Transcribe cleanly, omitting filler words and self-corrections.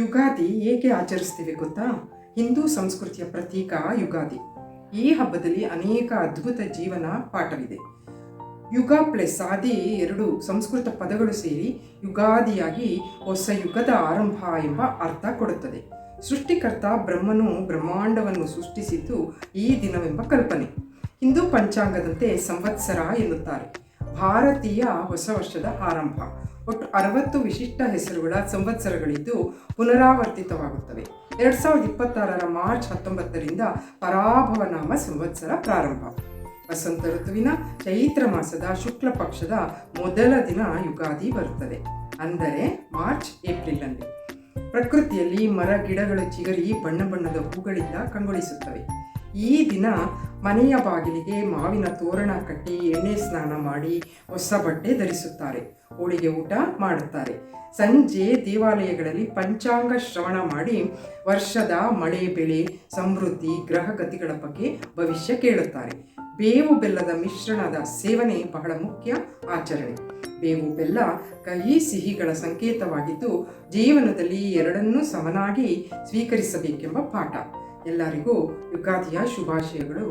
ಯುಗಾದಿ ಏಕೆ ಆಚರಿಸ್ತೀವಿ ಗೊತ್ತಾ? ಹಿಂದೂ ಸಂಸ್ಕೃತಿಯ ಪ್ರತೀಕ ಯುಗಾದಿ. ಈ ಹಬ್ಬದಲ್ಲಿ ಅನೇಕ ಅದ್ಭುತ ಜೀವನ ಪಾಠವಿದೆ. ಯುಗ ಪ್ಲಸ್ ಆದಿ ಎರಡು ಸಂಸ್ಕೃತ ಪದಗಳು ಸೇರಿ ಯುಗಾದಿಯಾಗಿ ಹೊಸ ಯುಗದ ಆರಂಭ ಎಂಬ ಅರ್ಥ ಕೊಡುತ್ತದೆ. ಸೃಷ್ಟಿಕರ್ತ ಬ್ರಹ್ಮನು ಬ್ರಹ್ಮಾಂಡವನ್ನು ಸೃಷ್ಟಿಸಿದ್ದು ಈ ದಿನವೆಂಬ ಕಲ್ಪನೆ. ಹಿಂದೂ ಪಂಚಾಂಗದಂತೆ ಸಂವತ್ಸರ ಎನ್ನುತ್ತಾರೆ. ಭಾರತೀಯ ಹೊಸ ವರ್ಷದ ಆರಂಭ. ಒಟ್ಟು 60 ವಿಶಿಷ್ಟ ಹೆಸರುಗಳ ಸಂವತ್ಸರಗಳಿದ್ದು ಪುನರಾವರ್ತಿತವಾಗುತ್ತವೆ. 2026ರ ಮಾರ್ಚ್ 19ರಿಂದ ಪರಾಭವನಾಮ ಸಂವತ್ಸರ ಪ್ರಾರಂಭ. ವಸಂತ ಋತುವಿನ ಚೈತ್ರ ಮಾಸದ ಶುಕ್ಲ ಪಕ್ಷದ ಮೊದಲ ದಿನ ಯುಗಾದಿ ಬರುತ್ತದೆ, ಅಂದರೆ ಮಾರ್ಚ್ ಏಪ್ರಿಲ್ನಲ್ಲಿ. ಪ್ರಕೃತಿಯಲ್ಲಿ ಮರ ಗಿಡಗಳು ಚಿಗರಿ ಬಣ್ಣ ಬಣ್ಣದ ಹೂಗಳಿಂದ ಕಂಗೊಳಿಸುತ್ತವೆ. ಈ ದಿನ ಮನೆಯ ಬಾಗಿಲಿಗೆ ಮಾವಿನ ತೋರಣ ಕಟ್ಟಿ ಎಣ್ಣೆ ಸ್ನಾನ ಮಾಡಿ ಹೊಸ ಬಟ್ಟೆ ಧರಿಸುತ್ತಾರೆ. ಹೋಳಿಗೆ ಊಟ ಮಾಡುತ್ತಾರೆ. ಸಂಜೆ ದೇವಾಲಯಗಳಲ್ಲಿ ಪಂಚಾಂಗ ಶ್ರವಣ ಮಾಡಿ ವರ್ಷದ ಮಳೆ ಬೆಳೆ ಸಮೃದ್ಧಿ ಗ್ರಹಗತಿಗಳ ಬಗ್ಗೆ ಭವಿಷ್ಯ ಕೇಳುತ್ತಾರೆ. ಬೇವು ಬೆಲ್ಲದ ಮಿಶ್ರಣದ ಸೇವನೆ ಬಹಳ ಮುಖ್ಯ ಆಚರಣೆ. ಬೇವು ಬೆಲ್ಲ ಕಹಿ ಸಿಹಿಗಳ ಸಂಕೇತವಾಗಿದ್ದು ಜೀವನದಲ್ಲಿ ಎರಡನ್ನೂ ಸಮನಾಗಿ ಸ್ವೀಕರಿಸಬೇಕೆಂಬ ಪಾಠ. ಎಲ್ಲರಿಗೂ ಯುಗಾದಿಯ ಶುಭಾಶಯಗಳು.